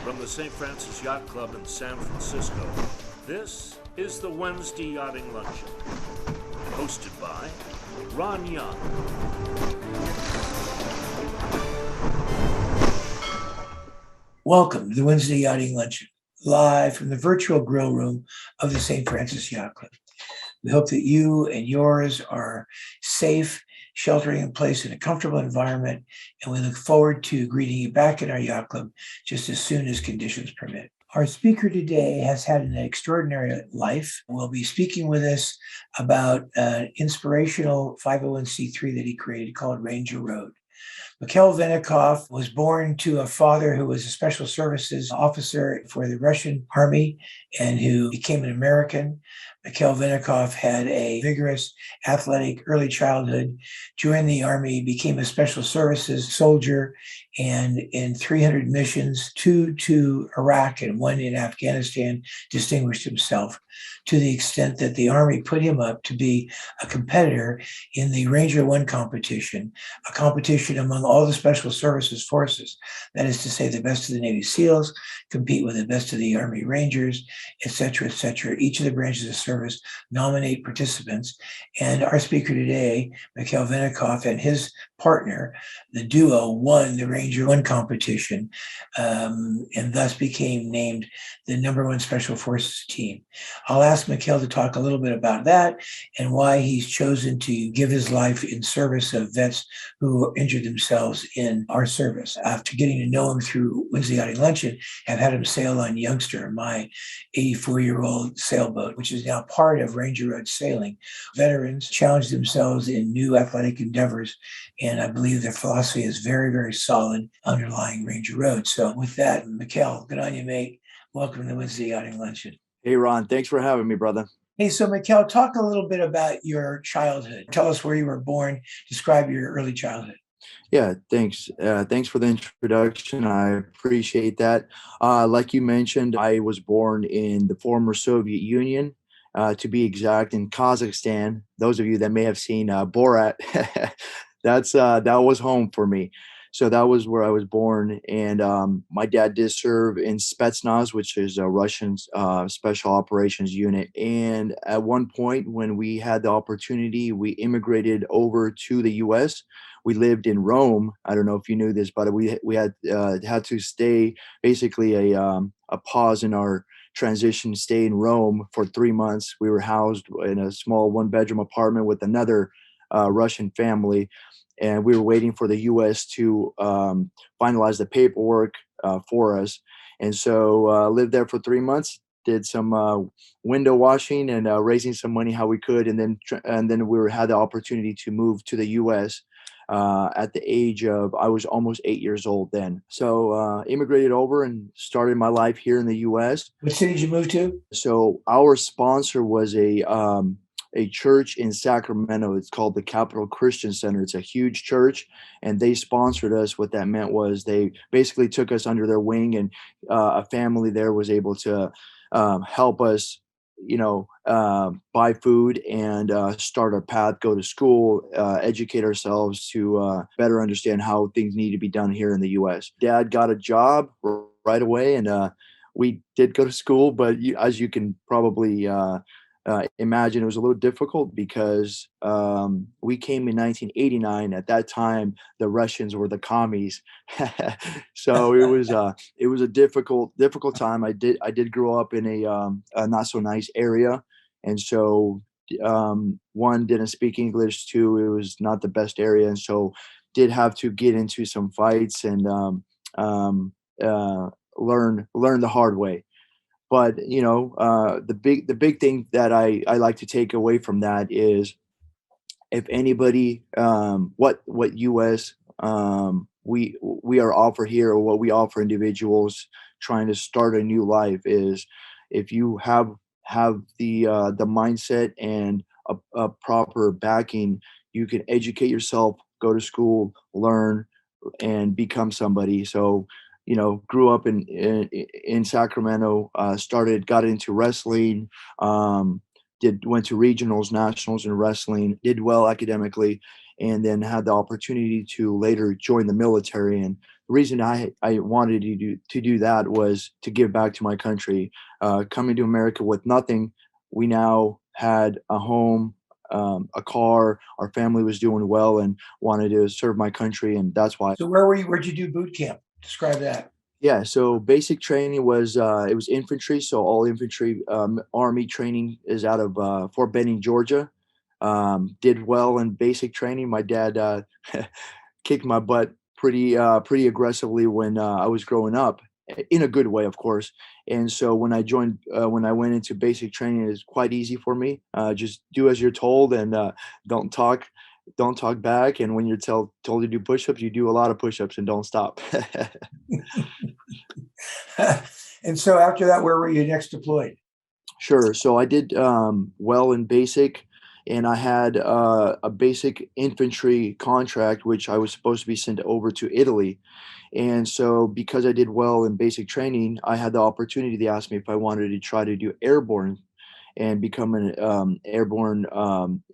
From the St. Francis Yacht Club in San Francisco, this is the Wednesday Yachting Luncheon, hosted by Ron Young. Welcome to the Wednesday Yachting Luncheon, live from the virtual grill room of the St. Francis Yacht Club. We hope that you and yours are safe, sheltering in place in a comfortable environment, and we look forward to greeting you back in our yacht club just as soon as conditions permit. Our speaker today has had an extraordinary life. We'll be speaking with us about an inspirational 501c3 that he created called Ranger Road. Mikhail Venikov was born to a father who was a special services officer for the Russian army and who became an American. Mikhail Venikov had a vigorous, athletic early childhood, joined the army, became a special services soldier, and in 300 missions, 2 to Iraq and 1 in Afghanistan, distinguished himself to the extent that the Army put him up to be a competitor in the Ranger 1 competition, a competition among all the special services forces. That is to say, the best of the Navy SEALs compete with the best of the Army Rangers, et cetera, et cetera. Each of the branches of service nominate participants. And our speaker today, Mikhail Venikov, and his partner, the duo, won the Ranger 1 competition and thus became named the #1 Special Forces team. I'll ask Mikhail to talk a little bit about that and why he's chosen to give his life in service of vets who injured themselves in our service. After getting to know him through Wednesday Yachting Luncheon, I've had him sail on Youngster, my 84-year-old sailboat, which is now part of Ranger Road Sailing. Veterans challenge themselves in new athletic endeavors, and I believe their philosophy is very, very solid underlying Ranger Road. So with that, Mikhail, good on you, mate. Welcome to the Wednesday Yachting Luncheon. Hey, Ron, thanks for having me, brother. Hey, so Mikhail, talk a little bit about your childhood. Tell us where you were born. Describe your early childhood. Yeah, thanks. Thanks for the introduction. I appreciate that. Like you mentioned, I was born in the former Soviet Union, to be exact, in Kazakhstan. Those of you that may have seen Borat, that was home for me. So that was where I was born. And my dad did serve in Spetsnaz, which is a Russian special operations unit. And at one point, when we had the opportunity, we immigrated over to the U.S. We lived in Rome. I don't know if you knew this, but we had to stay basically a pause in our transition, stay in Rome for 3 months. We were housed in a small 1-bedroom apartment with another Russian family. And we were waiting for the U.S. to finalize the paperwork for us. And so lived there for 3 months, did some window washing and raising some money how we could. And then we had the opportunity to move to the U.S. At the age of, I was almost 8 years old then. So immigrated over and started my life here in the U.S. What city did you move to? So our sponsor was a church in Sacramento. It's called the Capital Christian Center. It's a huge church, and they sponsored us. What that meant was they basically took us under their wing, and a family there was able to help us, buy food and start our path, go to school, educate ourselves to better understand how things need to be done here in the U.S. Dad got a job right away, and we did go to school, but as you can probably imagine, it was a little difficult because we came in 1989. At that time, the Russians were the commies, so it was a difficult time. I did grow up in a not so nice area, and so one, didn't speak English. Two, it was not the best area, and so did have to get into some fights and learn the hard way. But the big thing that I like to take away from that is, if anybody, what U.S. We are offered here, or what we offer individuals trying to start a new life, is if you have the mindset and a proper backing, you can educate yourself, go to school, learn, and become somebody. So grew up in Sacramento, got into wrestling, went to regionals, nationals in wrestling, did well academically, and then had the opportunity to later join the military. And the reason I wanted to do that was to give back to my country. Coming to America with nothing, we now had a home, a car. Our family was doing well and wanted to serve my country, and that's why. So where were you? Where'd you do boot camp? Describe that. Yeah, so basic training was it was infantry, so all infantry army training is out of Fort Benning, Georgia. Did well in basic training. My dad kicked my butt pretty aggressively when I was growing up, in a good way, of course. And so when I went into basic training, it was quite easy for me. Just do as you're told, and don't talk, don't talk back. And when you're told to do push-ups, you do a lot of push-ups and don't stop. And so after that, where were you next deployed? Sure. So I did well in basic, and I had a basic infantry contract, which I was supposed to be sent over to Italy. And so, because I did well in basic training, I had the opportunity. They asked me if I wanted to try to do airborne and become an airborne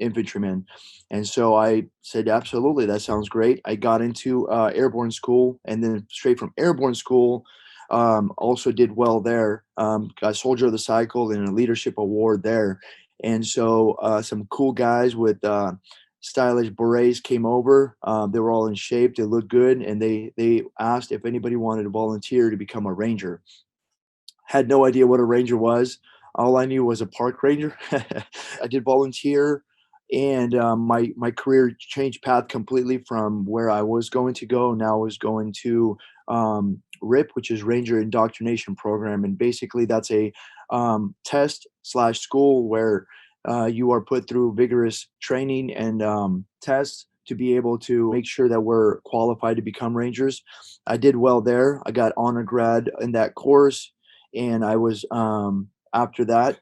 infantryman. And so I said, absolutely, that sounds great. I got into airborne school, and then straight from airborne school, also did well there. Got Soldier of the Cycle and a leadership award there. And so some cool guys with stylish berets came over. They were all in shape. They looked good, and they asked if anybody wanted to volunteer to become a ranger. Had no idea what a ranger was. All I knew was a park ranger. I did volunteer, and my career changed path completely from where I was going to go. Now I was going to RIP, which is Ranger Indoctrination Program, and basically that's a test slash school where you are put through vigorous training and tests to be able to make sure that we're qualified to become rangers. I did well there. I got honor grad in that course, and I was after that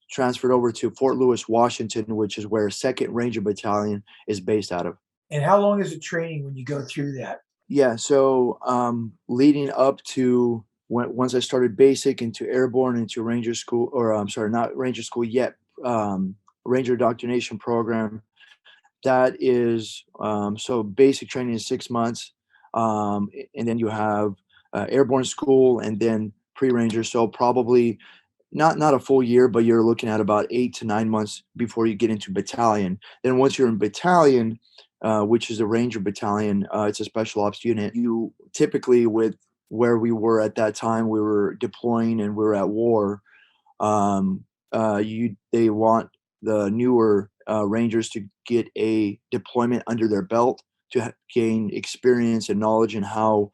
transferred over to Fort Lewis, Washington, which is where 2nd Ranger Battalion is based out of. And how long is the training when you go through that? Yeah, so leading up to once I started basic into airborne into Ranger school, or I'm sorry, not Ranger school yet, Ranger Indoctrination Program. That is so basic training is 6 months, and then you have airborne school and then pre-ranger. So probably not a full year, but you're looking at about 8 to 9 months before you get into battalion. Then once you're in battalion, which is a ranger battalion, it's a special ops unit. You typically, with where we were at that time, we were deploying and we were at war. They want the newer rangers to get a deployment under their belt to gain experience and knowledge in how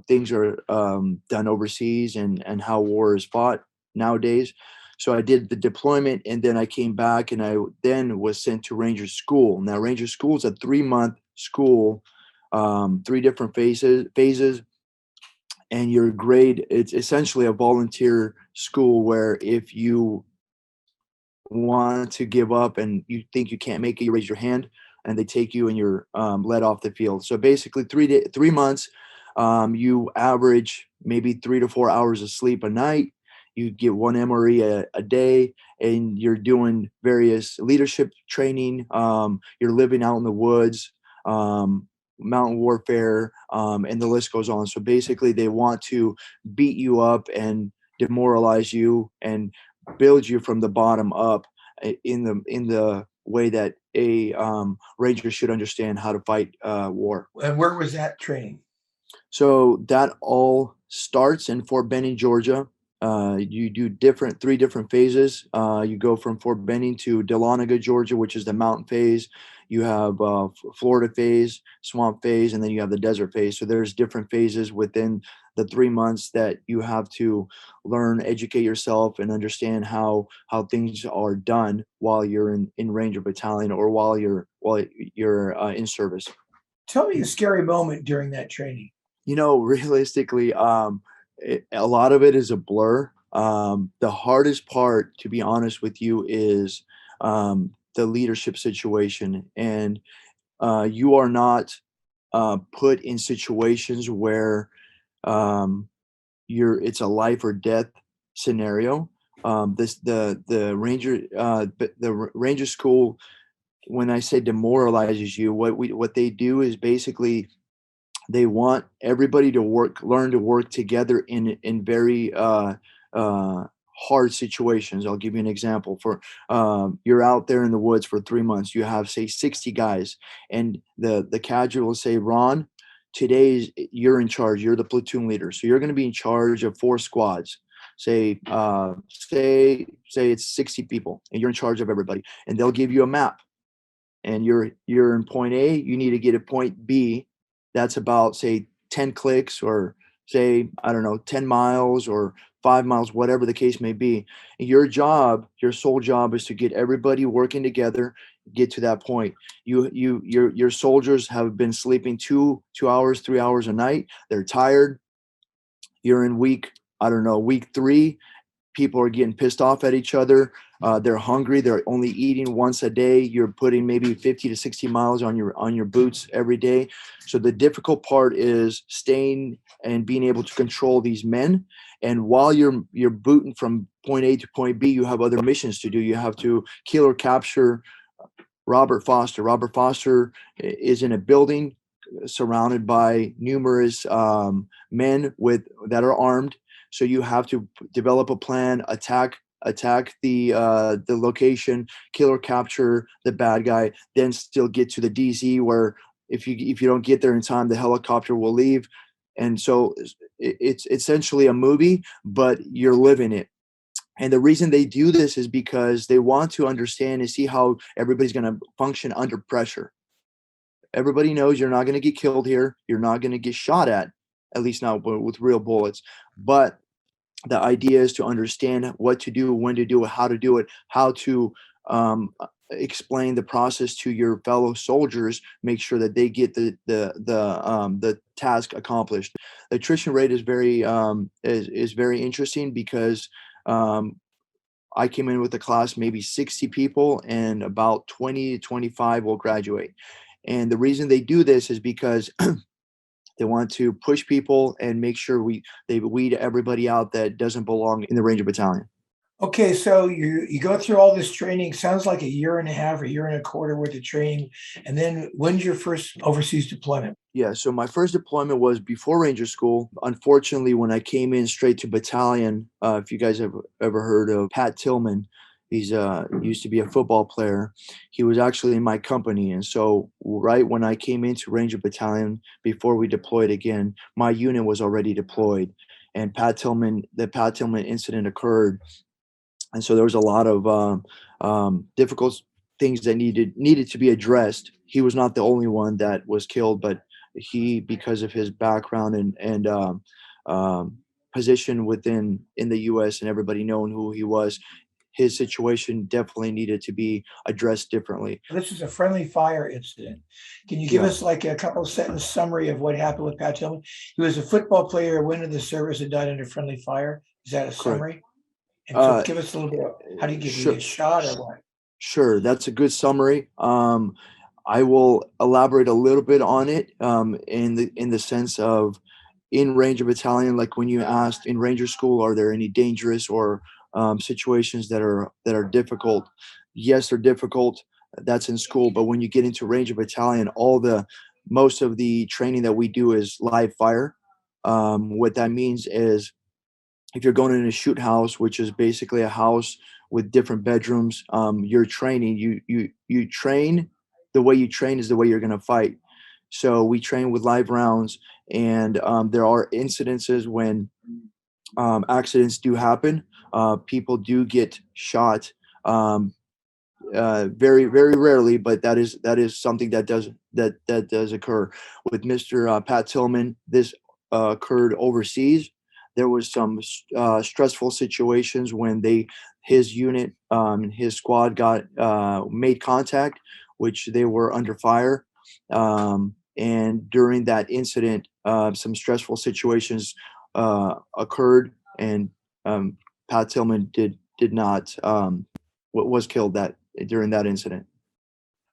things are done overseas and how war is fought nowadays. So I did the deployment, and then I came back, and I then was sent to Ranger School. Now, Ranger School is a 3-month school, 3 different phases, and your grade, it's essentially a volunteer school where if you want to give up and you think you can't make it, you raise your hand, and they take you and you're let off the field. So basically, 3 months, you average maybe 3 to 4 hours of sleep a night. You get 1 MRE a day, and you're doing various leadership training. You're living out in the woods, mountain warfare, and the list goes on. So basically, they want to beat you up and demoralize you and build you from the bottom up in the way that a ranger should understand how to fight war. And where was that training? So that all starts in Fort Benning, Georgia. You do 3 different phases. You go from Fort Benning to Dahlonega, Georgia, which is the mountain phase. You have Florida phase, swamp phase, and then you have the desert phase. So there's different phases within the 3 months that you have to learn, educate yourself, and understand how things are done while you're in Ranger Battalion or while you're in service. Tell me a scary moment during that training. Realistically, a lot of it is a blur. The hardest part, to be honest with you, is the leadership situation. And you are not put in situations where it's a life or death scenario. The ranger school when I say demoralizes you, what they do is basically they want everybody to learn to work together in very hard situations. I'll give you an example. For you're out there in the woods for 3 months. You have, say, 60 guys, and the cadre will say, Ron, you're in charge. You're the platoon leader, so you're going to be in charge of 4 squads. Say it's 60 people, and you're in charge of everybody, and they'll give you a map, and you're in point A. You need to get to point B. That's about, say, 10 clicks, or say, I don't know, 10 miles or 5 miles, whatever the case may be. Your sole job is to get everybody working together, get to that point. Your soldiers have been sleeping 2 hours, 3 hours a night. They're tired. You're in week 3. People are getting pissed off at each other. They're hungry. They're only eating once a day. You're putting maybe 50 to 60 miles on your boots every day. So the difficult part is staying and being able to control these men. And while you're booting from point A to point B, you have other missions to do. You have to kill or capture Robert Foster. Robert Foster is in a building surrounded by numerous men that are armed. So you have to develop a plan, attack the location, kill or capture the bad guy, then still get to the DZ, where if you don't get there in time, the helicopter will leave. And so it's essentially a movie, but you're living it. And the reason they do this is because they want to understand and see how everybody's going to function under pressure. Everybody knows you're not going to get killed here. You're not going to get shot at least not with real bullets. But the idea is to understand what to do, when to do it, how to do it, how to explain the process to your fellow soldiers, make sure that they get the task accomplished. The attrition rate is very interesting because I came in with a class, maybe 60 people, and about 20 to 25 will graduate. And the reason they do this is because they want to push people and make sure they weed everybody out that doesn't belong in the Ranger Battalion. Okay, so you go through all this training. Sounds like a year and a half, a year and a quarter worth of training. And then when's your first overseas deployment? Yeah, so my first deployment was before Ranger School. Unfortunately, when I came in straight to battalion, if you guys have ever heard of Pat Tillman, he's used to be a football player. He was actually in my company, and so right when I came into Ranger Battalion, before we deployed again, my unit was already deployed, and the Pat Tillman incident occurred, and so there was a lot of difficult things that needed to be addressed. He was not the only one that was killed, but he, because of his background and position in the U.S. and everybody knowing who he was, his situation definitely needed to be addressed differently. This is a friendly fire incident. Can you give Yeah. us like a couple sentence summary of what happened with Pat Tillman? He was a football player, went into the service, and died under friendly fire. Is that a Correct. summary? And so Uh, give us a little bit of how did he sure, get shot or what? sure, that's a good summary. I will elaborate a little bit on it in the sense of, in Ranger Battalion, like when you asked in Ranger School, are there any dangerous or situations that are difficult? Yes, they're difficult. That's in school, but when you get into Ranger Battalion, most of the training that we do is live fire. What that means is, if you're going in a shoot house, which is basically a house with different bedrooms, you're training. You train. The way you train is the way you're going to fight. So we train with live rounds, and there are incidences when accidents do happen. People do get shot, very very rarely, but that is something that does occur. With Mr. Pat Tillman, this occurred overseas. There was some stressful situations when his unit, his squad got made contact, which they were under fire. And during that incident, some stressful situations occurred, and Pat Tillman did not was killed during that incident.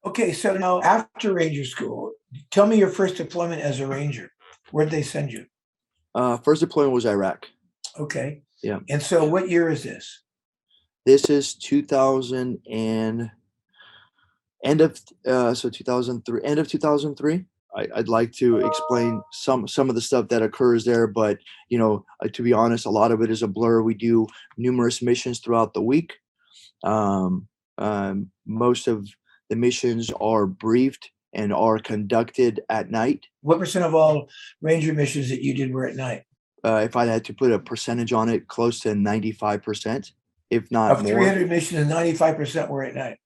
Okay, so now after Ranger School, tell me your first deployment as a Ranger. Where'd they send you? First deployment was Iraq. Okay. Yeah. And so what year is this? This is 2000 and End of 2003, end of 2003. I'd like to explain some of the stuff that occurs there, but to be honest, a lot of it is a blur. We do numerous missions throughout the week. Most of the missions are briefed and are conducted at night. What percent of all Ranger missions that you did were at night? If I had to put a percentage on it, close to 95%, if not Of more. 300 missions, 95% were at night.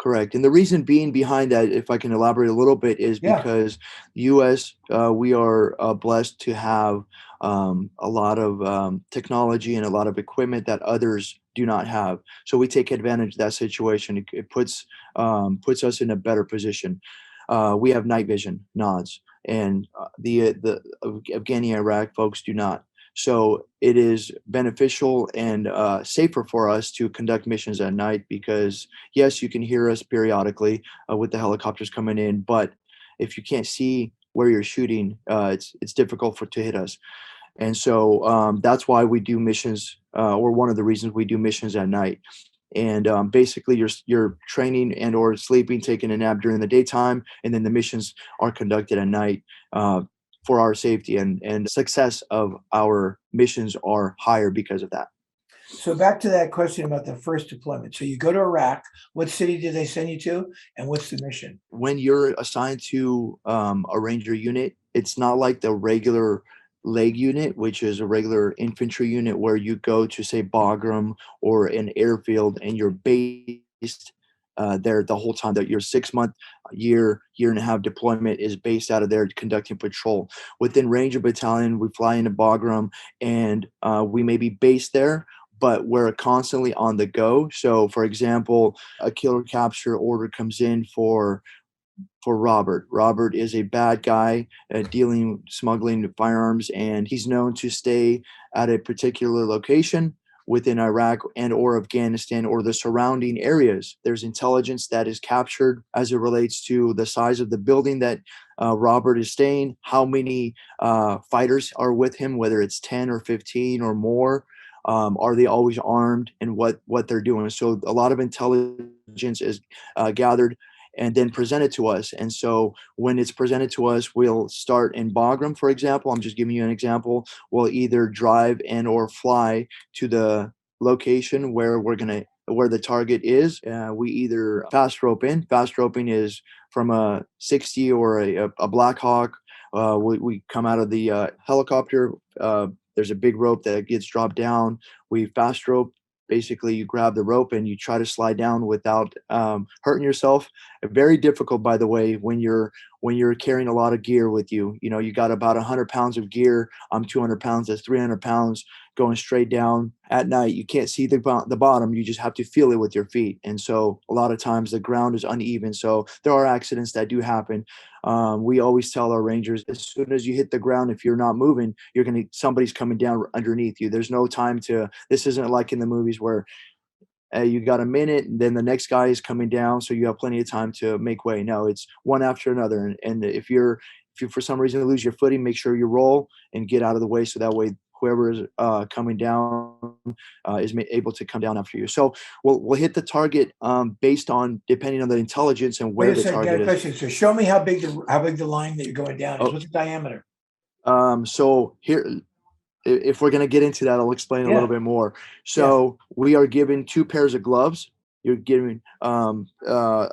Correct. And the reason being behind that, if I can elaborate a little bit, is because U.S., we are blessed to have a lot of technology and a lot of equipment that others do not have. So we take advantage of that situation. It puts us in a better position. We have night vision, nods, and the Afghani Iraq folks do not. So it is beneficial and safer for us to conduct missions at night because, yes, you can hear us periodically with the helicopters coming in, but if you can't see where you're shooting, it's difficult to hit us. And so that's why we do missions, or one of the reasons we do missions at night. And basically, you're training and or sleeping, taking a nap during the daytime, and then the missions are conducted at night. For our safety and success of our missions are higher because of that. So back to that question about the first deployment. So you go to Iraq. What city did they send you to, and what's the mission? When you're assigned to a Ranger unit, it's not like the regular leg unit, which is a regular infantry unit where you go to, say, Bagram or an airfield and you're based there the whole time. That your 6-month, year and a half deployment is based out of there conducting patrol. Within Ranger Battalion, we fly into Bagram and we may be based there, but we're constantly on the go. So, for example, a killer capture order comes in for Robert. Robert is a bad guy smuggling firearms, and he's known to stay at a particular location within Iraq and or Afghanistan or the surrounding areas. There's intelligence that is captured as it relates to the size of the building that Robert is staying, how many fighters are with him, whether it's 10 or 15 or more. Are they always armed, and what they're doing? So a lot of intelligence is gathered and then presented to us. And so when it's presented to us, we'll start in Bagram, for example. I'm just giving you an example. We'll either drive and or fly to the location where where the target is. We either fast rope in. Fast roping is from a 60 or a Black Hawk. We come out of the helicopter. There's a big rope that gets dropped down. We fast rope. Basically, you grab the rope and you try to slide down without hurting yourself. Very difficult, by the way, when you're carrying a lot of gear with you. You got about 100 pounds of gear. I'm 200 pounds. That's 300 pounds going straight down at night. You can't see the bottom. You just have to feel it with your feet. And so a lot of times the ground is uneven. So there are accidents that do happen. We always tell our Rangers, as soon as you hit the ground, if you're not moving, somebody's coming down underneath you. There's no time this isn't like in the movies where you got a minute and then the next guy is coming down, so you have plenty of time to make way. No, it's one after another. And if you for some reason lose your footing, make sure you roll and get out of the way, so that way whoever is coming down is able to come down after you. So we'll hit the target based on, depending on the intelligence and where the target is. Question. So show me how big the line that you're going down is. What's the diameter? So here, if we're going to get into that, I'll explain a little bit more. So we are given 2 pairs of gloves. You're given the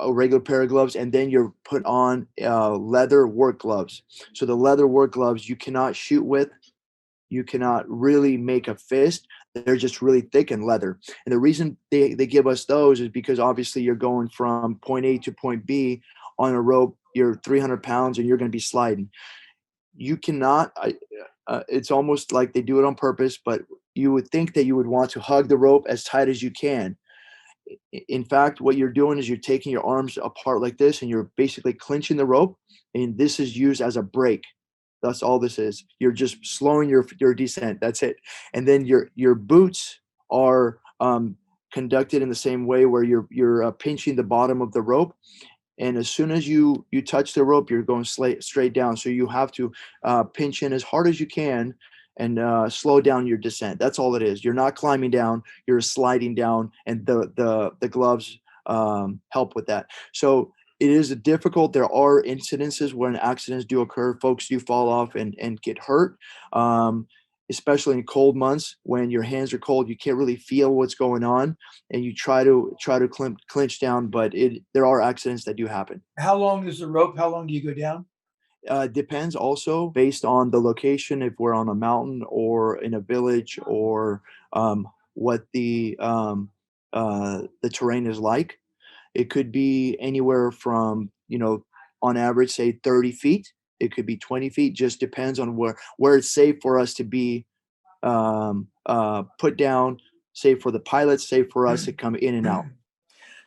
regular pair of gloves, and then you're put on leather work gloves. So the leather work gloves you cannot shoot with. You cannot really make a fist. They're just really thick and leather. And the reason they give us those is because obviously you're going from point A to point B on a rope. You're 300 pounds and you're going to be sliding. You cannot, it's almost like they do it on purpose, but you would think that you would want to hug the rope as tight as you can. In fact, what you're doing is you're taking your arms apart like this and you're basically clinching the rope, and this is used as a brake. That's all this is. You're just slowing your descent. That's it. And then your boots are conducted in the same way, where you're pinching the bottom of the rope. And as soon as you touch the rope, you're going straight down. So you have to pinch in as hard as you can and slow down your descent. That's all it is. You're not climbing down, you're sliding down, and the gloves help with that. So it is difficult. There are incidences when accidents do occur. Folks do fall off and get hurt, especially in cold months when your hands are cold. You can't really feel what's going on, and you try to clinch down. But there are accidents that do happen. How long is the rope? How long do you go down? Depends also based on the location. If we're on a mountain or in a village, or what the terrain is like. It could be anywhere from, on average, say 30 feet. It could be 20 feet. Just depends on where it's safe for us to be put down, safe for the pilots, safe for us to come in and out.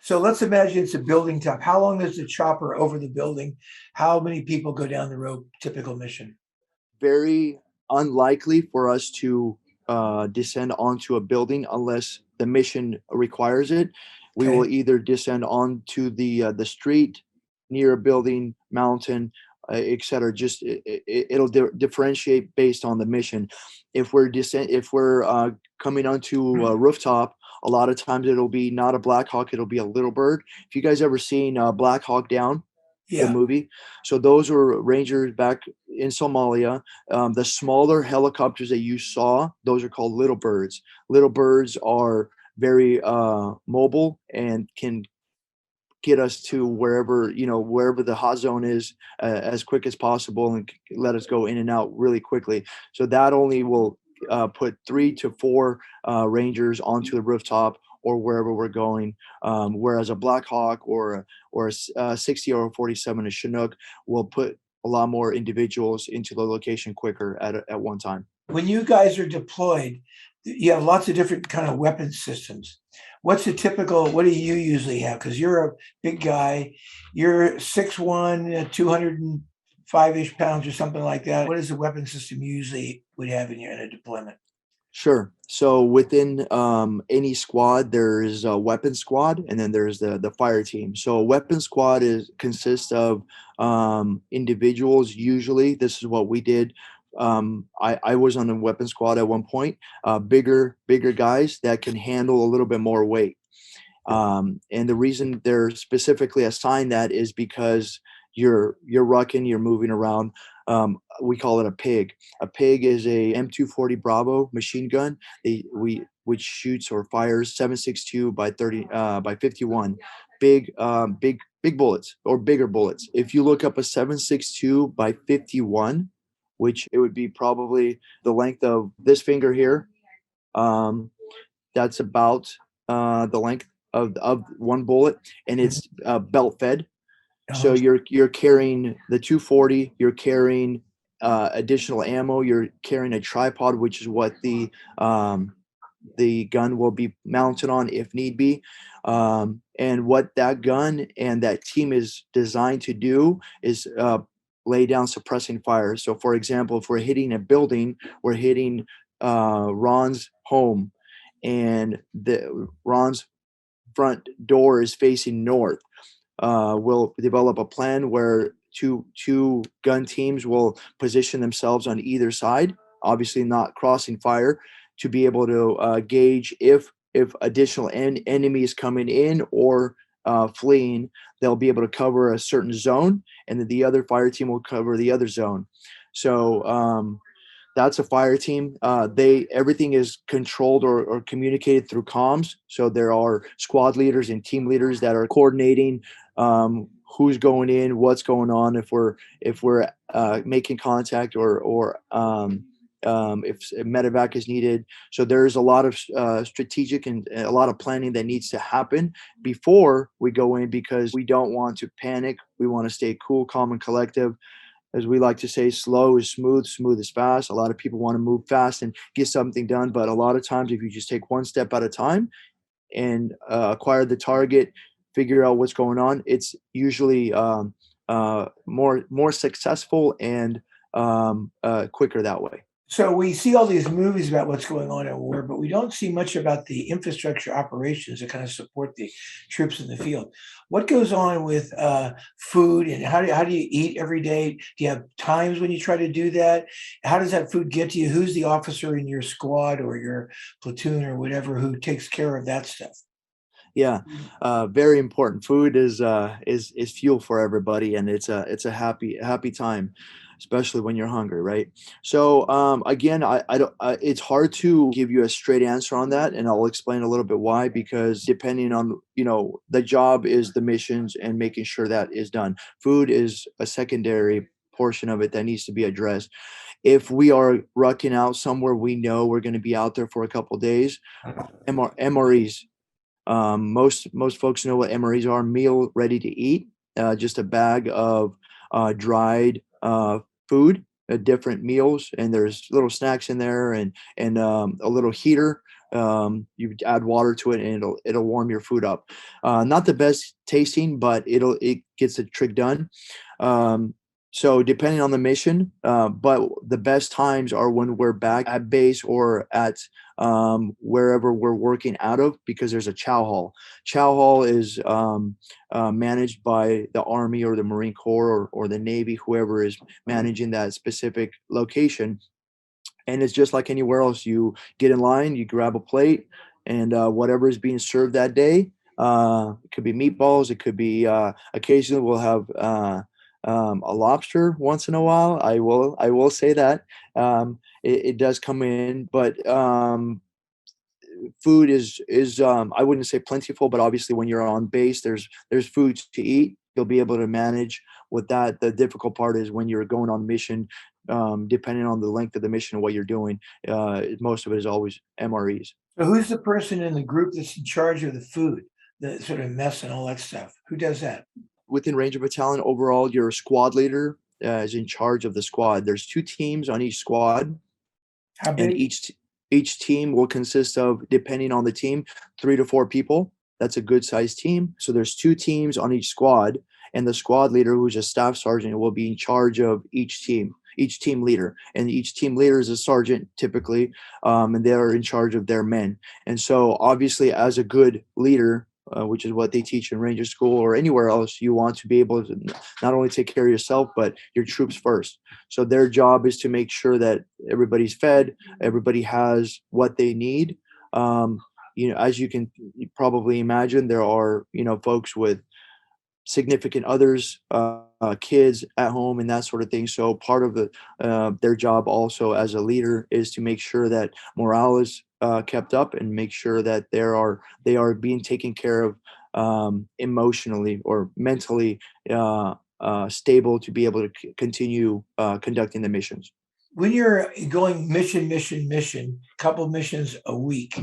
So let's imagine it's a building top. How long is the chopper over the building? How many people go down the rope? Typical mission. Very unlikely for us to descend onto a building unless the mission requires it. We will either descend onto the street, near a building, mountain, etc. Just it'll differentiate based on the mission. If we're coming onto a rooftop, a lot of times it'll be not a Black Hawk, it'll be a Little Bird. If you guys ever seen Black Hawk Down, the movie, so those were Rangers back in Somalia. The smaller helicopters that you saw, those are called Little Birds. Little Birds are very mobile and can get us to wherever the hot zone is as quick as possible, and let us go in and out really quickly. So that only will put 3 to 4 Rangers onto the rooftop or wherever we're going, whereas a Black Hawk or a 60 or a 47, a Chinook, will put a lot more individuals into the location quicker at one time. When you guys are deployed, you have lots of different kind of weapon systems. What do you usually have? Because you're a big guy, you're 6'1", 205-ish pounds or something like that. What is the weapon system you usually would have in a deployment? Sure. So within any squad, there is a weapon squad, and then there's the fire team. So a weapon squad consists of individuals. Usually, this is what we did. I was on a weapon squad at one point. Bigger guys that can handle a little bit more weight. And the reason they're specifically assigned that is because you're rucking, you're moving around. We call it a pig. A pig is a M240 Bravo machine gun. Which shoots or fires 7.62 by 51. Big bullets, or bigger bullets. If you look up a 7.62 by 51, which it would be probably the length of this finger here, that's about the length of one bullet, and it's belt fed. So you're carrying the 240, you're carrying additional ammo, you're carrying a tripod, which is what the gun will be mounted on if need be. And what that gun and that team is designed to do is lay down suppressing fire. So for example, if we're hitting a building, we're hitting Ron's home, and Ron's front door is facing north. We'll develop a plan where two gun teams will position themselves on either side, obviously not crossing fire, to be able to gauge if additional enemies coming in or fleeing. They'll be able to cover a certain zone, and then the other fire team will cover the other zone. So that's a fire team. Everything is controlled or communicated through comms. So there are squad leaders and team leaders that are coordinating who's going in, what's going on, if we're making contact, or if medevac is needed. So there's a lot of strategic and a lot of planning that needs to happen before we go in, because we don't want to panic. We want to stay cool, calm, and collective. As we like to say, slow is smooth, smooth is fast. A lot of people want to move fast and get something done, but a lot of times if you just take one step at a time and acquire the target, figure out what's going on, it's usually more successful and quicker that way. So we see all these movies about what's going on in war, but we don't see much about the infrastructure operations that kind of support the troops in the field. What goes on with food, and how do you eat every day? Do you have times when you try to do that? How does that food get to you? Who's the officer in your squad or your platoon or whatever who takes care of that stuff? Yeah, very important. Food is fuel for everybody, and it's a happy time, especially when you're hungry, right? So again, I don't. It's hard to give you a straight answer on that, and I'll explain a little bit why. Because depending on the job is the missions and making sure that is done. Food is a secondary portion of it that needs to be addressed. If we are rucking out somewhere, we know we're going to be out there for a couple days. MREs, most folks know what MREs are: meal ready to eat, just a bag of dried food, different meals, and there's little snacks in there, and a little heater. You add water to it, and it'll warm your food up. Not the best tasting, but it gets the trick done. Um, so depending on the mission, but the best times are when we're back at base or at wherever we're working out of, because there's a chow hall. Chow hall is managed by the Army or the Marine Corps or the Navy, whoever is managing that specific location. And it's just like anywhere else. You get in line, you grab a plate, and whatever is being served that day. It could be meatballs. It could be occasionally we'll have a lobster once in a while. I will say that it does come in, but food is I wouldn't say plentiful, but obviously when you're on base, there's food to eat. You'll be able to manage with that. The difficult part is when you're going on mission, depending on the length of the mission and what you're doing. Most of it is always MREs. So who's the person in the group that's in charge of the food, the sort of mess and all that stuff? Who does that? Within Ranger Battalion, overall, your squad leader is in charge of the squad. There's 2 teams on each squad, How and big? each team will consist of, depending on the team, 3 to 4 people. That's a good sized team. So there's 2 teams on each squad, and the squad leader, who's a staff sergeant, will be in charge of each team leader, and each team leader is a sergeant typically, and they're in charge of their men. And so obviously, as a good leader, which is what they teach in Ranger School or anywhere else, you want to be able to not only take care of yourself, but your troops first. So their job is to make sure that everybody's fed, everybody has what they need. As you can probably imagine, there are, folks with significant others, kids at home, and that sort of thing. So part of their job also as a leader is to make sure that morale is kept up and make sure that they are being taken care of emotionally or mentally stable to be able to continue conducting the missions. When you're going mission, couple missions a week,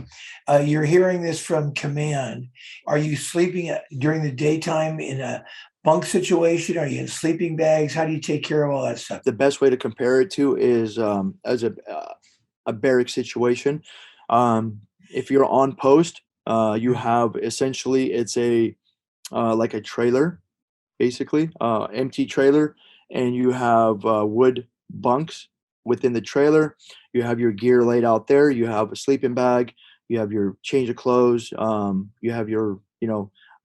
you're hearing this from command. Are you sleeping during the daytime in a bunk situation? Are you in sleeping bags? How do you take care of all that stuff? The best way to compare it to is as a barrack situation. If you're on post, you have essentially it's a like a trailer, basically, empty trailer, and you have wood bunks within the trailer. You have your gear laid out there. You have a sleeping bag. You have your change of clothes. You have your,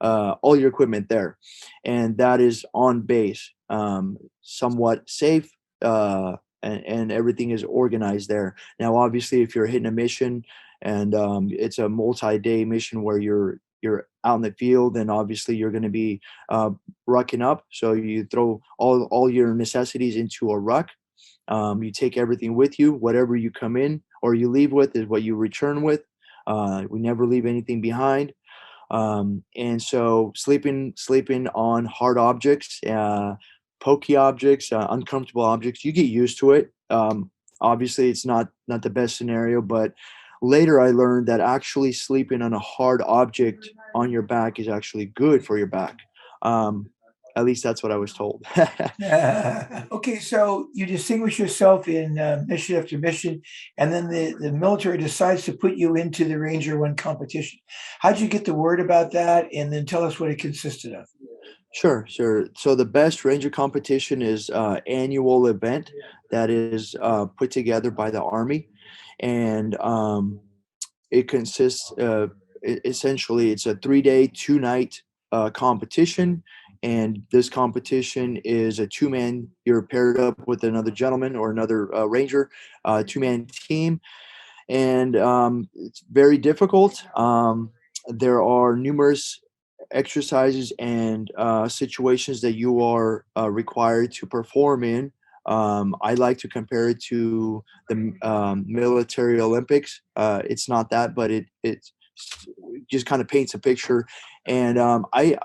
all your equipment there, and that is on base, somewhat safe, and everything is organized there. Now, obviously, if you're hitting a mission and it's a multi-day mission where you're out in the field, then obviously you're going to be rucking up. So you throw all your necessities into a ruck. You take everything with you. Whatever you come in or you leave with is what you return with. We never leave anything behind. And so sleeping on hard objects, pokey objects, uncomfortable objects, you get used to it. Obviously, it's not the best scenario, but later I learned that actually sleeping on a hard object on your back is actually good for your back. At least that's what I was told. Okay, so you distinguish yourself in mission after mission, and then the military decides to put you into the Ranger One competition. How'd you get the word about that? And then tell us what it consisted of. Sure. So the best Ranger competition is annual event that is put together by the Army, and it consists of essentially it's a 3-day, 2-night competition. And this competition is a 2-man. You're paired up with another gentleman or another ranger, 2-man team, and it's very difficult. there are numerous exercises and situations that you are required to perform in. I like to compare it to the military Olympics. It's not that, but it just kind of paints a picture. And I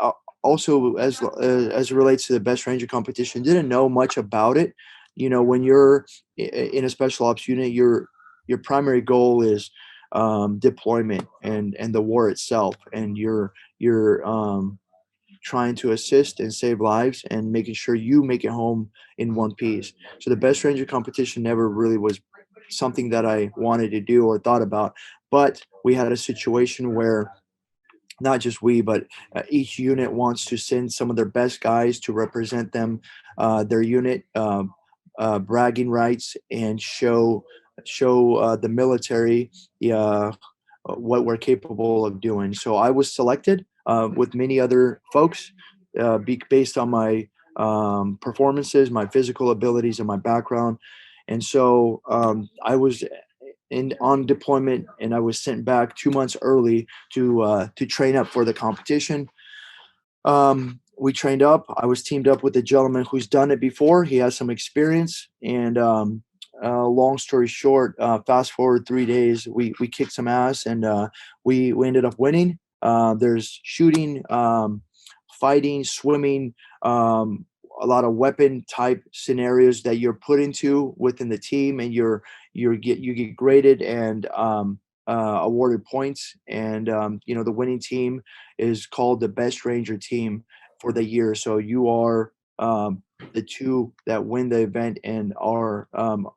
also, as it relates to the best ranger competition, didn't know much about it. When you're in a special ops unit, your primary goal is deployment and the war itself, and you're trying to assist and save lives and making sure you make it home in one piece. So the best ranger competition never really was something that I wanted to do or thought about, but we had a situation where not just we, but each unit wants to send some of their best guys to represent them, their unit, bragging rights, and show the military what we're capable of doing. So I was selected with many other folks based on my performances, my physical abilities, and my background. And so I was on deployment, and I was sent back 2 months early to train up for the competition. We trained up. I was teamed up with a gentleman who's done it before. He has some experience, and long story short, fast forward 3 days, we kicked some ass, and we ended up winning. There's shooting, fighting, swimming, a lot of weapon type scenarios that you're put into within the team, and you get graded and awarded points. And the winning team is called the best ranger team for the year. So you are the two that win the event and are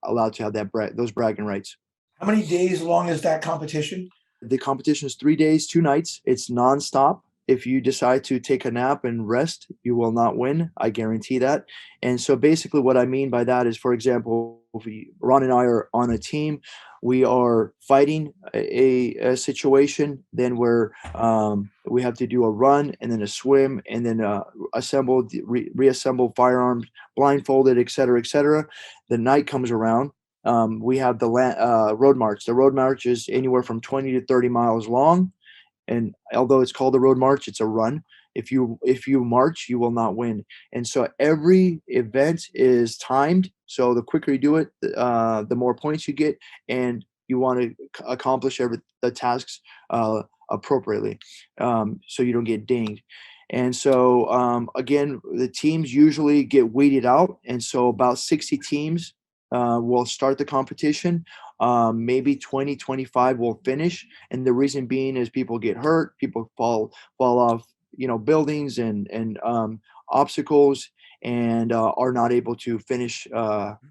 allowed to have those bragging rights. How many days long is that competition? The competition is 3 days, 2 nights. It's nonstop. If you decide to take a nap and rest, you will not win. I guarantee that. And so basically what I mean by that is, for example, Ron and I are on a team. We are fighting a situation, then we have to do a run and then a swim and then reassemble firearms, blindfolded, et cetera, et cetera. The night comes around. We have the road march. The road march is anywhere from 20 to 30 miles long. And although it's called a road march, it's a run. If you march, you will not win. And so every event is timed. So the quicker you do it, the more points you get, and you want to accomplish the tasks appropriately, so you don't get dinged. And so again, the teams usually get weeded out, and so about 60 teams will start the competition. Maybe 20, 25 will finish. And the reason being is people get hurt, people fall off, buildings and obstacles, and are not able to finish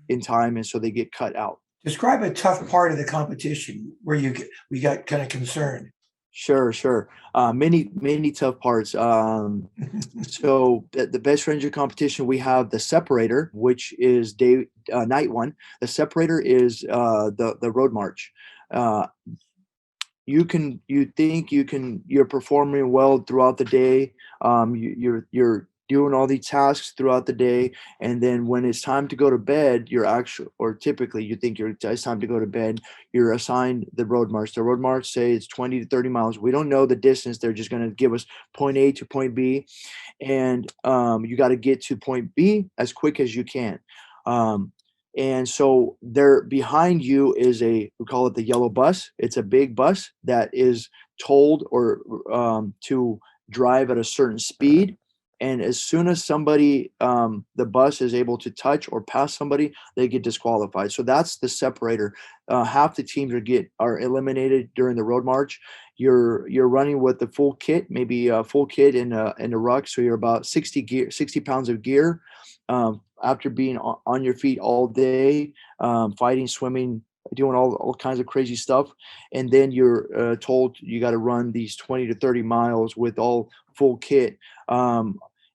in time. And so they get cut out. Describe a tough part of the competition where we got kind of concerned. Sure. Many tough parts. So the best ranger competition, we have the separator, which is night one. The separator is the road march. You're performing well throughout the day. You're doing all these tasks throughout the day, and then when it's time to go to bed, typically you think it's time to go to bed, you're assigned the road march. The road march, say it's 20 to 30 miles. We don't know the distance. They're just going to give us point A to point B, and you got to get to point B as quick as you can. And so there behind you is we call it the yellow bus. It's a big bus that is told or to drive at a certain speed. And as soon as somebody, the bus is able to touch or pass somebody, they get disqualified. So that's the separator. Half the teams are eliminated during the road march. You're running with the full kit, maybe a full kit in a ruck. So you're about 60 pounds of gear. After being on your feet all day, fighting, swimming, doing all kinds of crazy stuff. And then you're told you got to run these 20 to 30 miles with all full kit.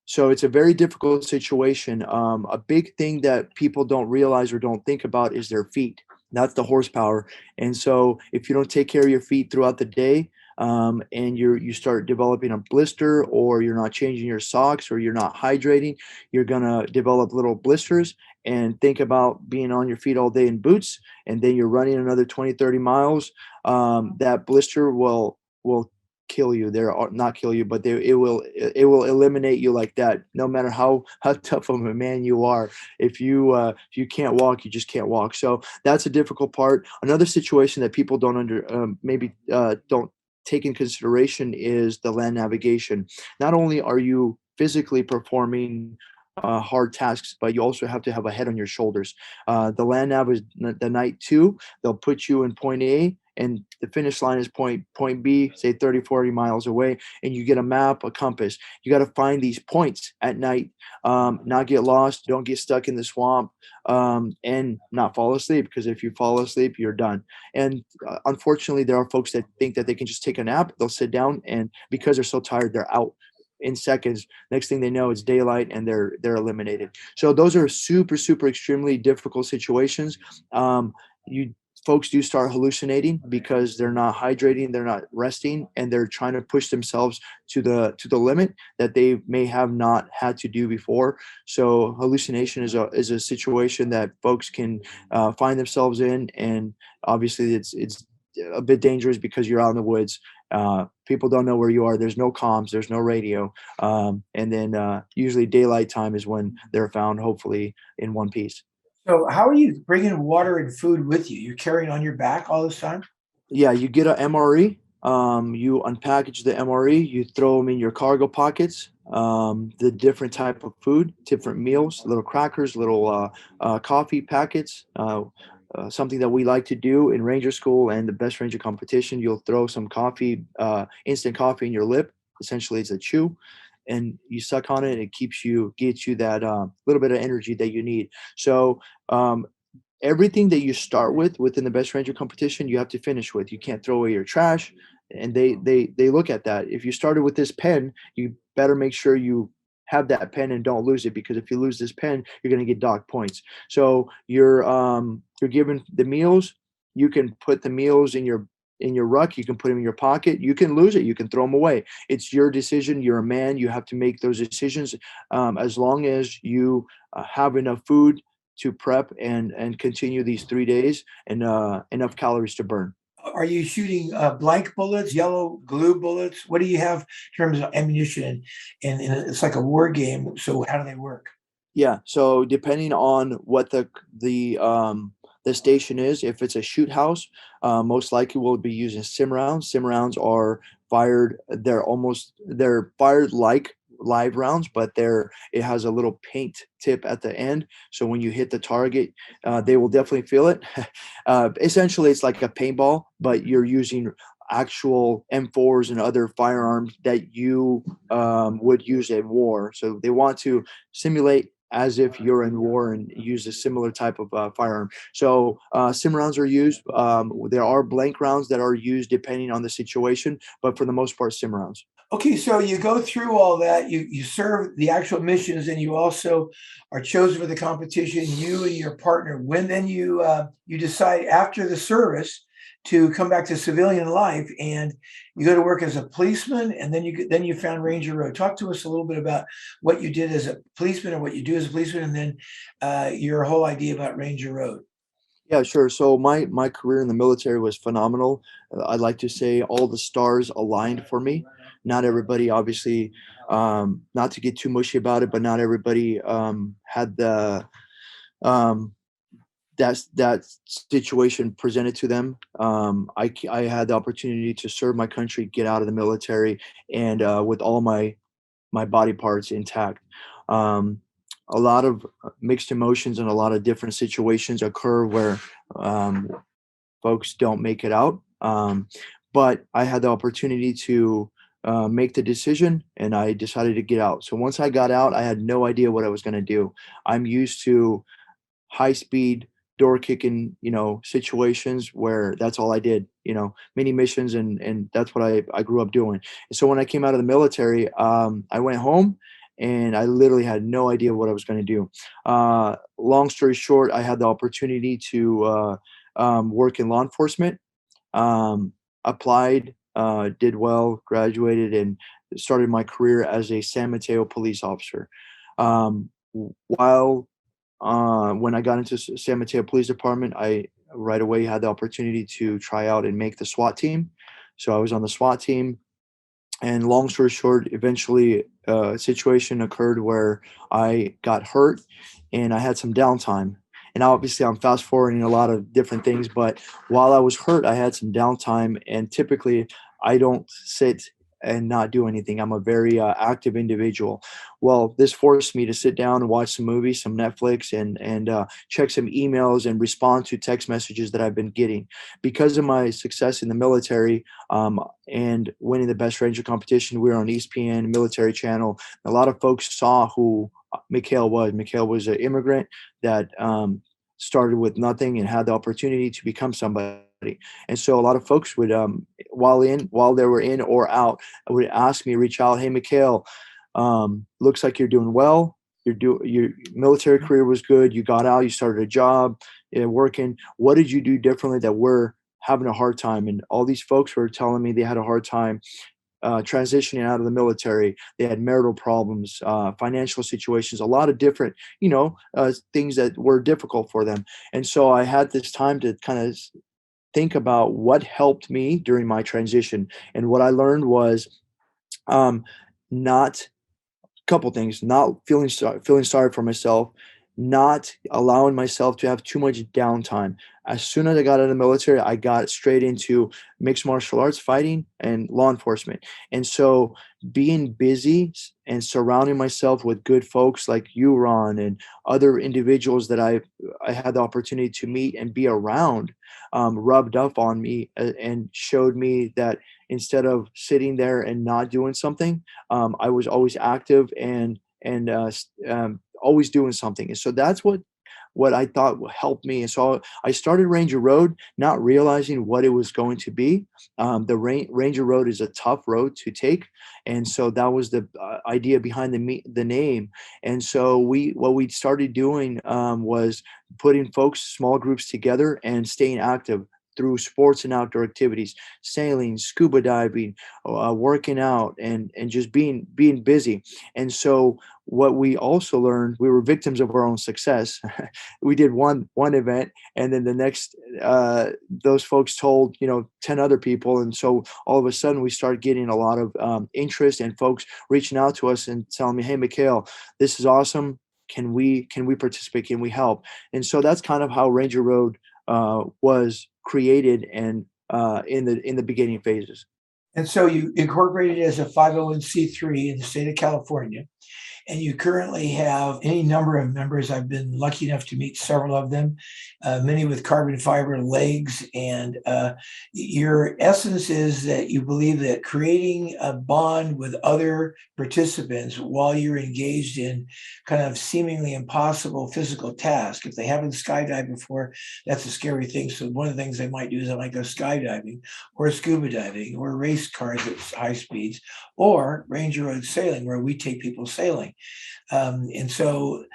So it's a very difficult situation. A big thing that people don't realize or don't think about is their feet. That's the horsepower. And so if you don't take care of your feet throughout the day, and you start developing a blister, or you're not changing your socks, or you're not hydrating, you're going to develop little blisters. And think about being on your feet all day in boots, and then you're running another 20, 30 miles. That blister will kill you. They're not kill you, but it will eliminate you like that. No matter how tough of a man you are, if you can't walk, you just can't walk. So that's a difficult part. Another situation that people don't take in consideration is the land navigation. Not only are you physically performing hard tasks, but you also have to have a head on your shoulders. The land nav is the night two. They'll put you in point A, and the finish line is point B, say 30, 40 miles away, and you get a map, a compass. You got to find these points at night, not get lost, don't get stuck in the swamp, and not fall asleep, because if you fall asleep, you're done. And unfortunately, there are folks that think that they can just take a nap, they'll sit down, and because they're so tired, they're out in seconds. Next thing they know, it's daylight and they're eliminated. So those are super, super extremely difficult situations. You folks do start hallucinating because they're not hydrating, they're not resting, and they're trying to push themselves to the limit that they may have not had to do before. So hallucination is a situation that folks can find themselves in, and obviously it's a bit dangerous because you're out in the woods. People don't know where you are. There's no comms, there's no radio, and then usually daylight time is when they're found, hopefully in one piece. So how are you bringing water and food with you? You're carrying on your back all this time? Yeah, you get a MRE. You unpackage the MRE. You throw them in your cargo pockets. The different type of food, different meals, little crackers, little coffee packets. Something that we like to do in Ranger School and the Best Ranger competition, you'll throw some coffee, instant coffee in your lip. Essentially, it's a chew, and you suck on it. And it gets you that little bit of energy that you need. So everything that you start with within the Best Ranger competition, you have to finish with. You can't throw away your trash, and they look at that. If you started with this pen, you better make sure you have that pen and don't lose it, because if you lose this pen, you're going to get docked points. So you're given the meals. You can put the meals in your ruck. You can put them in your pocket. You can lose it. You can throw them away. It's your decision. You're a man. You have to make those decisions. As long as you have enough food to prep and continue these 3 days, and enough calories to burn. Are you shooting blank bullets, yellow glue bullets? What do you have in terms of ammunition? And it's like a war game. So how do they work? Yeah. So depending on what the station is, if it's a shoot house, most likely we'll be using sim rounds. Sim rounds are fired. They're fired like live rounds, but it has a little paint tip at the end. So when you hit the target, they will definitely feel it. Essentially, it's like a paintball, but you're using actual M4s and other firearms that you would use in war. So they want to simulate as if you're in war and use a similar type of firearm. So sim rounds are used. There are blank rounds that are used depending on the situation, but for the most part, sim rounds. Okay, so you go through all that, you serve the actual missions, and you also are chosen for the competition, you and your partner. When then you decide after the service to come back to civilian life, and you go to work as a policeman, and then you found Ranger Road. Talk to us a little bit about what you did as a policeman, or what you do as a policeman, and then your whole idea about Ranger Road. Yeah, sure. So my career in the military was phenomenal. I'd like to say all the stars aligned for me. Not everybody, obviously, not to get too mushy about it, but not everybody had the um, that situation presented to them. I had the opportunity to serve my country, get out of the military, and with all my body parts intact. Um, a lot of mixed emotions and a lot of different situations occur where um, folks don't make it out. But I had the opportunity to make the decision, and I decided to get out. So once I got out, I had no idea what I was going to do. I'm used to high speed door kicking, situations where that's all I did, mini missions, and that's what I grew up doing. And so when I came out of the military, I went home and I literally had no idea what I was going to do. Long story short, I had the opportunity to work in law enforcement, applied, did well, graduated, and started my career as a San Mateo police officer. While when I got into San Mateo Police Department, I right away had the opportunity to try out and make the SWAT team. So I was on the SWAT team. And long story short, eventually a situation occurred where I got hurt and I had some downtime. And obviously, I'm fast forwarding a lot of different things, but while I was hurt, I had some downtime. And typically, I don't sit and not do anything. I'm a very active individual. Well, this forced me to sit down and watch some movies, some Netflix, and check some emails and respond to text messages that I've been getting because of my success in the military. And winning the best ranger competition. We were on ESPN Military Channel. A lot of folks saw who Mikhail was. Mikhail was an immigrant that started with nothing and had the opportunity to become somebody. And so a lot of folks would, while they were in or out, would ask me, reach out, hey, Mikhail, looks like you're doing well. Your military career was good. You got out, you started a job, working. What did you do differently that we're having a hard time? And all these folks were telling me they had a hard time transitioning out of the military. They had marital problems, financial situations, a lot of different, things that were difficult for them. And so I had this time to kind of think about what helped me during my transition. And what I learned was not couple things: not feeling sorry for myself, not allowing myself to have too much downtime. As soon as I got out of the military, I got straight into mixed martial arts, fighting, and law enforcement. And so being busy and surrounding myself with good folks like you, Ron, and other individuals that I had the opportunity to meet and be around, rubbed up on me and showed me that instead of sitting there and not doing something, I was always active and always doing something. And so that's what I thought helped me. And so I started Ranger Road, not realizing what it was going to be. The Ranger Road is a tough road to take, and so that was the idea behind the name. And so what we started doing was putting folks, small groups together, and staying active through sports and outdoor activities, sailing, scuba diving, working out, and just being busy. And so what we also learned, we were victims of our own success. We did one event, and then the next, those folks told 10 other people, and so all of a sudden we started getting a lot of interest and folks reaching out to us and telling me, hey, Mikhail, this is awesome. Can we participate? Can we help? And so that's kind of how Ranger Road was created and in the beginning phases. And so you incorporated as a 501c3 in the state of California, and you currently have any number of members. I've been lucky enough to meet several of them, many with carbon fiber legs. And your essence is that you believe that creating a bond with other participants while you're engaged in kind of seemingly impossible physical task. If they haven't skydived before, that's a scary thing. So one of the things they might do is they might go skydiving or scuba diving or race cars at high speeds or Ranger Road sailing, where we take people sailing. And so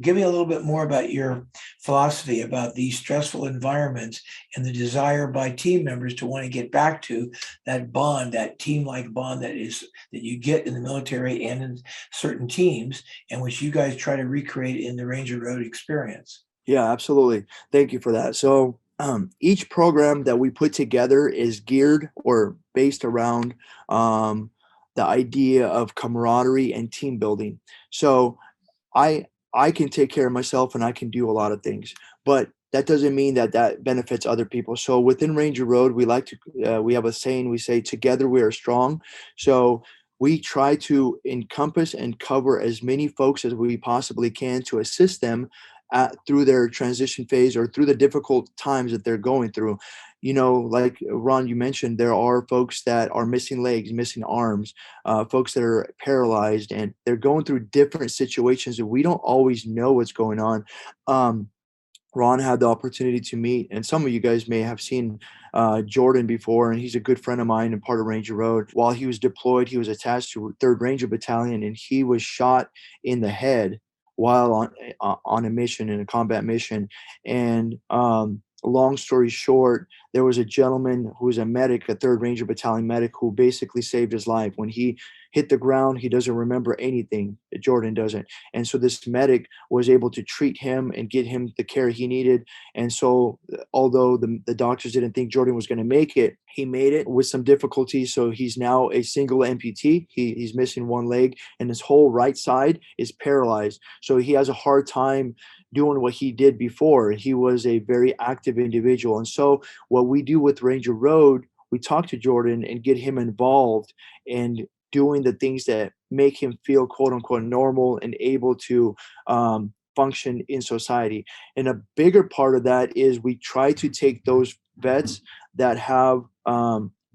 give me a little bit more about your philosophy about these stressful environments and the desire by team members to want to get back to that bond, that team-like bond that you get in the military and in certain teams, and which you guys try to recreate in the Ranger Road experience. Yeah, absolutely. Thank you for that. So each program that we put together is geared or based around the idea of camaraderie and team building. So I can take care of myself and I can do a lot of things, but that doesn't mean that benefits other people. So within Ranger Road, we have a saying, we say, together we are strong. So we try to encompass and cover as many folks as we possibly can to assist them through their transition phase or through the difficult times that they're going through. Like Ron, you mentioned, there are folks that are missing legs, missing arms, folks that are paralyzed, and they're going through different situations and we don't always know what's going on. Ron had the opportunity to meet, and some of you guys may have seen Jordan before, and he's a good friend of mine and part of Ranger Road. While he was deployed, he was attached to 3rd Ranger Battalion, and he was shot in the head while on a mission, in a combat mission. And long story short, there was a gentleman who was a medic, a 3rd Ranger Battalion medic, who basically saved his life. When he hit the ground, he doesn't remember anything. Jordan doesn't. And so this medic was able to treat him and get him the care he needed. And so although the doctors didn't think Jordan was going to make it, he made it with some difficulty. So he's now a single amputee. He's missing one leg, and his whole right side is paralyzed. So he has a hard time doing what he did before. He was a very active individual. And so what we do with Ranger Road, we talk to Jordan and get him involved and doing the things that make him feel quote unquote normal and able to function in society. And a bigger part of that is we try to take those vets that have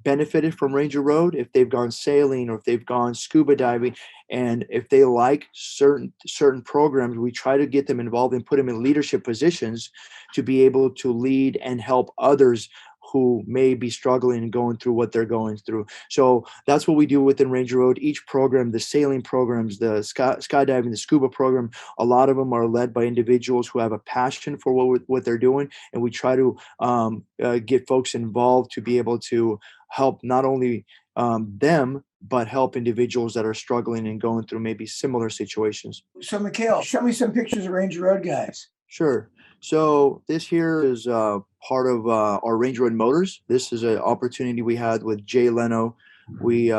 benefited from Ranger Road, if they've gone sailing or if they've gone scuba diving, and if they like certain programs, we try to get them involved and put them in leadership positions to be able to lead and help others who may be struggling and going through what they're going through. So that's what we do within Ranger Road. Each program, the sailing programs, the skydiving, the scuba program, a lot of them are led by individuals who have a passion for what they're doing. And we try to get folks involved to be able to help not only them, but help individuals that are struggling and going through maybe similar situations. So Mikhail, show me some pictures of Ranger Road guys. Sure. So this here is part of our Ranger Road Motors. This is an opportunity we had with Jay Leno. It's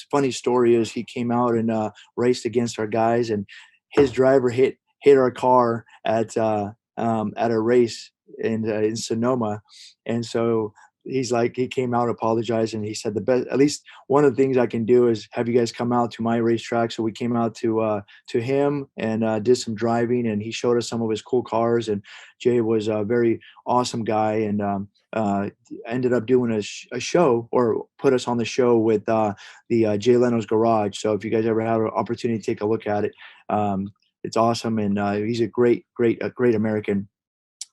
a funny story is he came out and raced against our guys, and his driver hit our car at a race in Sonoma, and so he came out, apologized, and he said at least one of the things I can do is have you guys come out to my racetrack. So we came out to him and did some driving, and he showed us some of his cool cars. And Jay was a very awesome guy, and ended up doing a show, or put us on the show with the Jay Leno's Garage. So if you guys ever have an opportunity to take a look at it, it's awesome, and he's a great American.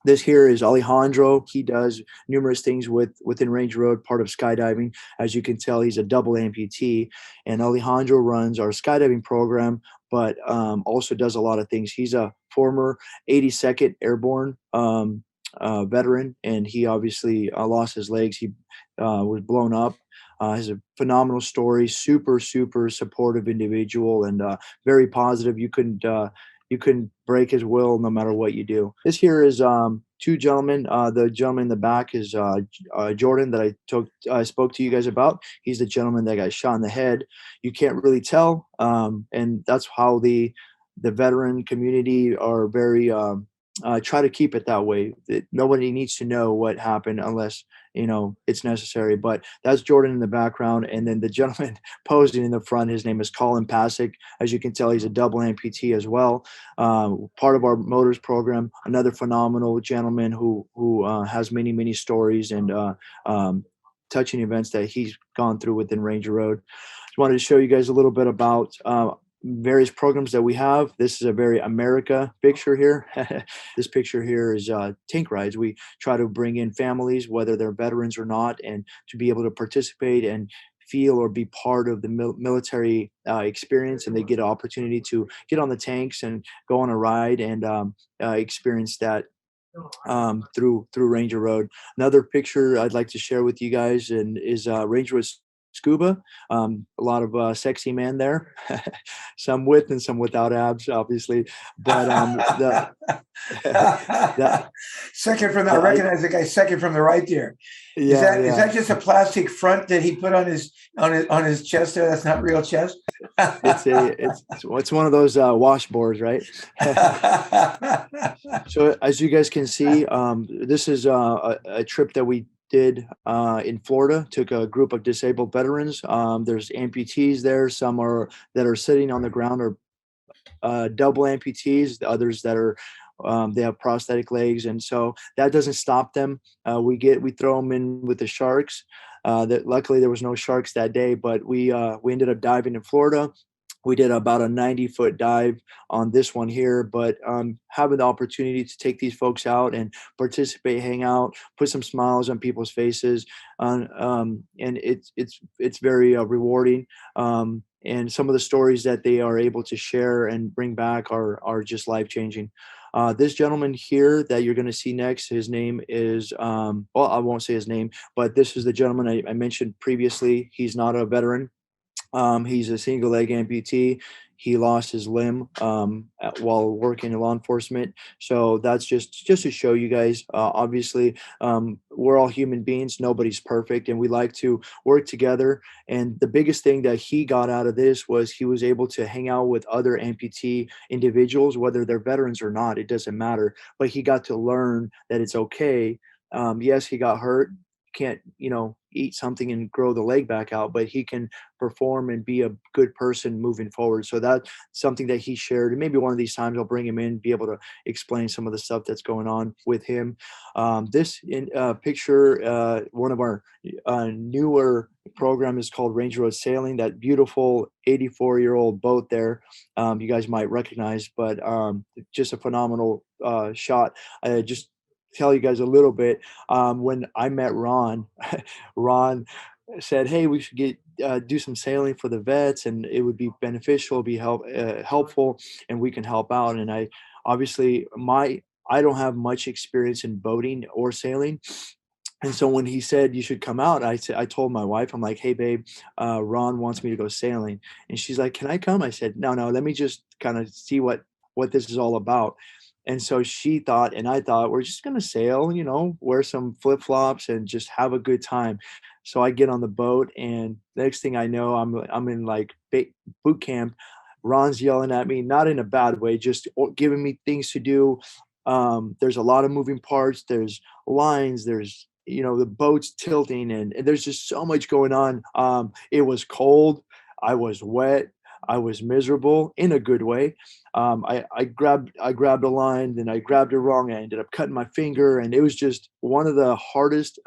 This here is Alejandro. He does numerous things within Ranger Road, part of skydiving. As you can tell, he's a double amputee. And Alejandro runs our skydiving program, but also does a lot of things. He's a former 82nd Airborne veteran, and he obviously lost his legs. He was blown up. Has a phenomenal story, super supportive individual, and very positive. You couldn't break his will no matter what you do. This here is two gentlemen. The gentleman in the back is Jordan that I spoke to you guys about. He's the gentleman that got shot in the head. You can't really tell, and that's how the veteran community are very try to keep it that way. That nobody needs to know what happened unless it's necessary. But that's Jordan in the background, and then the gentleman posing in the front, his name is Colin Pasick. As you can tell, he's a double amputee as well, part of our motors program. Another phenomenal gentleman who has many stories and touching events that he's gone through within Ranger Road. Just wanted to show you guys a little bit about various programs that we have. This is a very America picture here. This picture here is tank rides. We try to bring in families, whether they're veterans or not, and to be able to participate and feel or be part of the military experience, and they get an opportunity to get on the tanks and go on a ride and experience that through Ranger Road. Another picture I'd like to share with you guys is Ranger Road Scuba. A lot of sexy men there, some with and some without abs, obviously. But second from the, I recognize the guy second from the right there. Is that just a plastic front that he put on his chest there? That's not real chest. It's one of those washboards, right? So as you guys can see, this is a trip that we did in Florida. Took a group of disabled veterans. There's amputees there. Some that are sitting on the ground are double amputees. The others that are they have prosthetic legs, and so that doesn't stop them. We throw them in with the sharks. That luckily there was no sharks that day, but we ended up diving in Florida. We did about a 90-foot dive on this one here, but having the opportunity to take these folks out and participate, hang out, put some smiles on people's faces, and it's very rewarding. And some of the stories that they are able to share and bring back are just life-changing. This gentleman here that you're going to see next, his name is, well, I won't say his name, but this is the gentleman I mentioned previously. He's not a veteran. He's a single leg amputee. He lost his limb while working in law enforcement. So that's just to show you guys. Obviously, we're all human beings. Nobody's perfect, and we like to work together. And the biggest thing that he got out of this was he was able to hang out with other amputee individuals, whether they're veterans or not. It doesn't matter. But he got to learn that it's okay. Yes, he got hurt. Can't eat something and grow the leg back out, but he can perform and be a good person moving forward. So that's something that he shared, and maybe one of these times I'll bring him in, be able to explain some of the stuff that's going on with him. This picture, one of our newer program is called Range Road Sailing. That beautiful 84-year-old boat there, you guys might recognize, but just a phenomenal shot. Just tell you guys a little bit. When I met Ron, Ron said, "Hey, we should do some sailing for the vets, and it would be beneficial, be helpful, and we can help out." And I obviously I don't have much experience in boating or sailing. And so when he said you should come out, I told my wife, I'm like, "Hey, babe, Ron wants me to go sailing," and she's like, "Can I come?" I said, "No, let me just kind of see what this is all about." And so she thought, and I thought, we're just gonna sail, wear some flip flops and just have a good time. So I get on the boat, and next thing I know, I'm in like boot camp. Ron's yelling at me, not in a bad way, just giving me things to do. There's a lot of moving parts. There's lines. There's the boat's tilting, and there's just so much going on. It was cold. I was wet. I was miserable in a good way. I grabbed a line, then I grabbed it wrong. I ended up cutting my finger, and it was just one of the hardest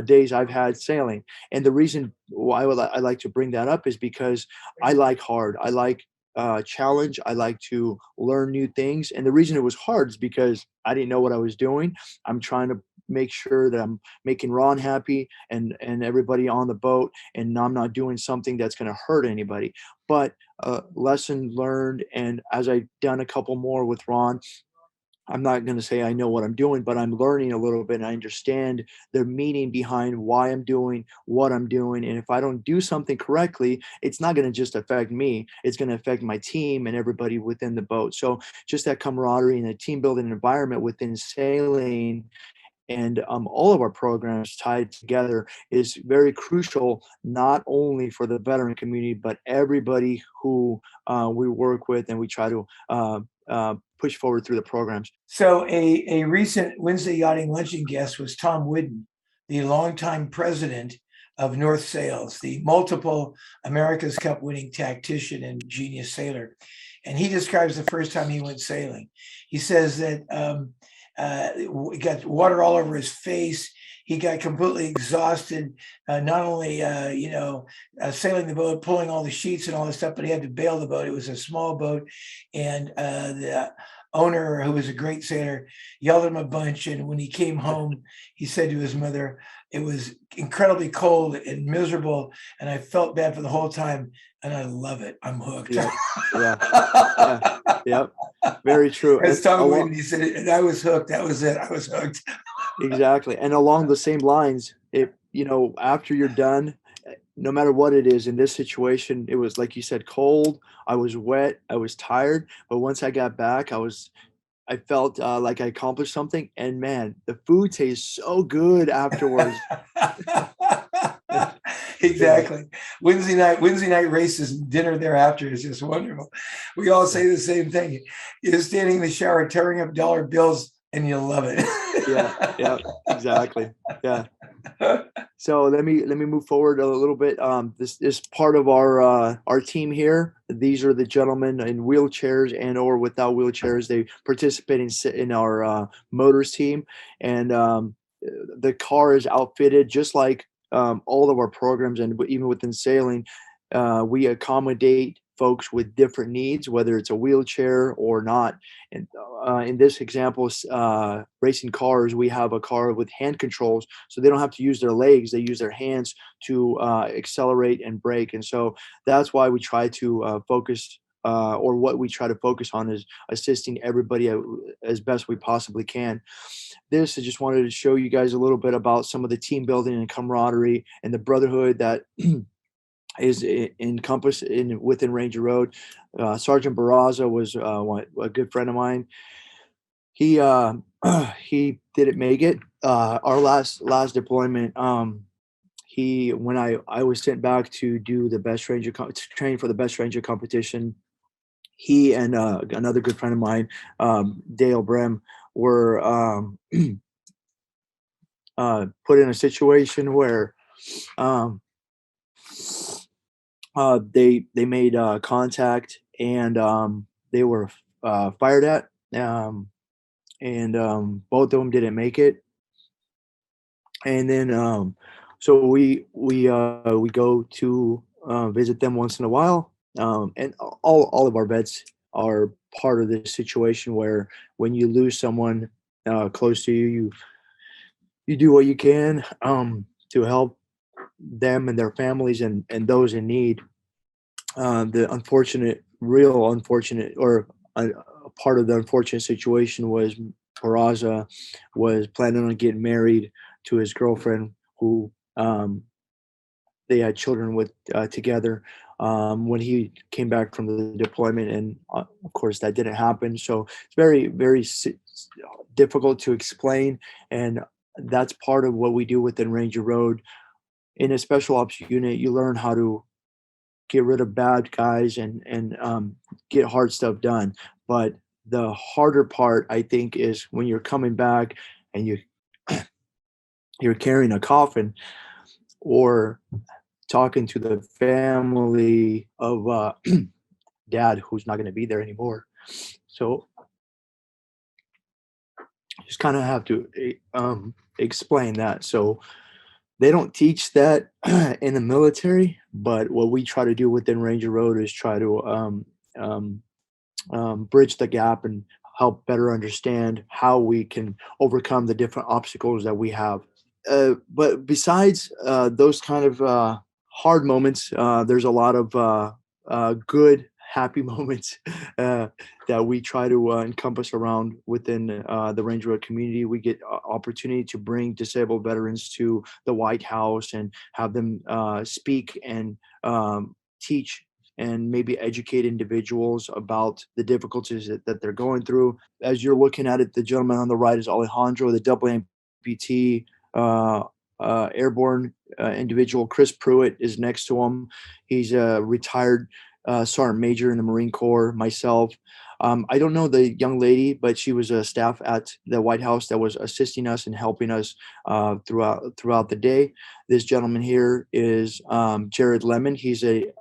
days I've had sailing. And the reason why I like to bring that up is because I like hard. I like challenge. I like to learn new things. And the reason it was hard is because I didn't know what I was doing. I'm trying to make sure that I'm making Ron happy and everybody on the boat, and I'm not doing something that's going to hurt anybody. But lesson learned, and as I've done a couple more with Ron, I'm not going to say I know what I'm doing, but I'm learning a little bit, and I understand the meaning behind why I'm doing what I'm doing. And if I don't do something correctly, it's not going to just affect me. It's going to affect my team and everybody within the boat. So just that camaraderie and a team building environment within sailing and all of our programs tied together is very crucial, not only for the veteran community, but everybody who we work with, and we try to push forward through the programs. So a recent Wednesday Yachting Luncheon guest was Tom Whidden, the longtime president of North Sails, the multiple America's Cup winning tactician and genius sailor. And he describes the first time he went sailing. He says that he got water all over his face. He got completely exhausted, not only sailing the boat, pulling all the sheets and all this stuff, but he had to bail the boat. It was a small boat, and the owner, who was a great sailor, yelled at him a bunch. And when he came home, he said to his mother, "It was incredibly cold and miserable, and I felt bad for the whole time, and I love it. I'm hooked." Yeah. Very true. As Tom Whidden, he said, and I was hooked. That was it. I was hooked. Exactly. And along the same lines, after you're done, no matter what it is in this situation, it was, like you said, cold. I was wet. I was tired. But once I got back, I felt like I accomplished something. And man, the food tastes so good afterwards. Exactly. Wednesday night races and dinner thereafter is just wonderful. We all say the same thing. You're standing in the shower, tearing up dollar bills, and you love it. Yeah, exactly. Yeah. So let me move forward a little bit. This is part of our team here. These are the gentlemen in wheelchairs and or without wheelchairs. They participate in our motors team, and the car is outfitted just like all of our programs, and even within sailing, we accommodate folks with different needs, whether it's a wheelchair or not. And in this example, racing cars, we have a car with hand controls, so they don't have to use their legs; they use their hands to accelerate and brake. And so that's why we try to focus or what we try to focus on is assisting everybody as best we possibly can. I just wanted to show you guys a little bit about some of the team building and camaraderie and the brotherhood that is encompassed within Ranger Road. Sergeant Barraza was a good friend of mine. He he didn't make it. Our last deployment. When I was sent back to do the best ranger train for the best ranger competition, he and another good friend of mine, Dale Brem, were put in a situation where they made contact, and they were fired at, and both of them didn't make it. And then so we go to visit them once in a while, and all of our vets are part of this situation where when you lose someone close to you, you do what you can to help them and their families and those in need. The real unfortunate, or a part of the unfortunate situation was Peraza was planning on getting married to his girlfriend, who they had children with together when he came back from the deployment, and of course that didn't happen. So it's very, very difficult to explain, and that's part of what we do within Ranger Road. In a special ops unit, you learn how to get rid of bad guys and get hard stuff done. But the harder part, I think, is when you're coming back and you're carrying a coffin, or talking to the family of dad who's not going to be there anymore. So just kind of have to explain that. So they don't teach that in the military, but what we try to do within Ranger Road is try to bridge the gap and help better understand how we can overcome the different obstacles that we have. But besides those kind of hard moments, there's a lot of good, happy moments that we try to encompass around within the Ranger Road community. We get opportunity to bring disabled veterans to the White House and have them speak and teach and maybe educate individuals about the difficulties that they're going through. As you're looking at it, the gentleman on the right is Alejandro, the double amputee airborne individual. Chris Pruitt is next to him. He's a retired sergeant major in the Marine Corps. Myself, I don't know the young lady, but she was a staff at the White House that was assisting us and helping us throughout the day. This gentleman here is Jared Lemon. He's a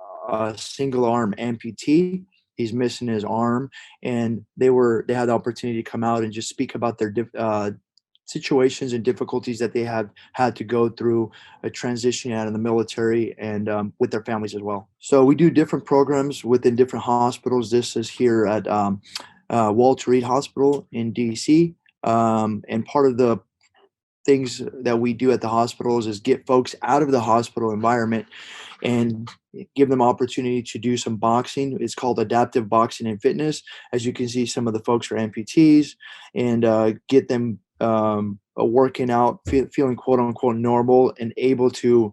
single arm amputee. He's missing his arm, and they had the opportunity to come out and just speak about their situations and difficulties that they have had to go through a transition out of the military, and with their families as well. So we do different programs within different hospitals. This is here at Walter Reed Hospital in DC, and part of the things that we do at the hospitals is get folks out of the hospital environment and give them opportunity to do some boxing. It's called adaptive boxing and fitness. As you can see, some of the folks are amputees, and get them working out, feeling quote unquote normal and able to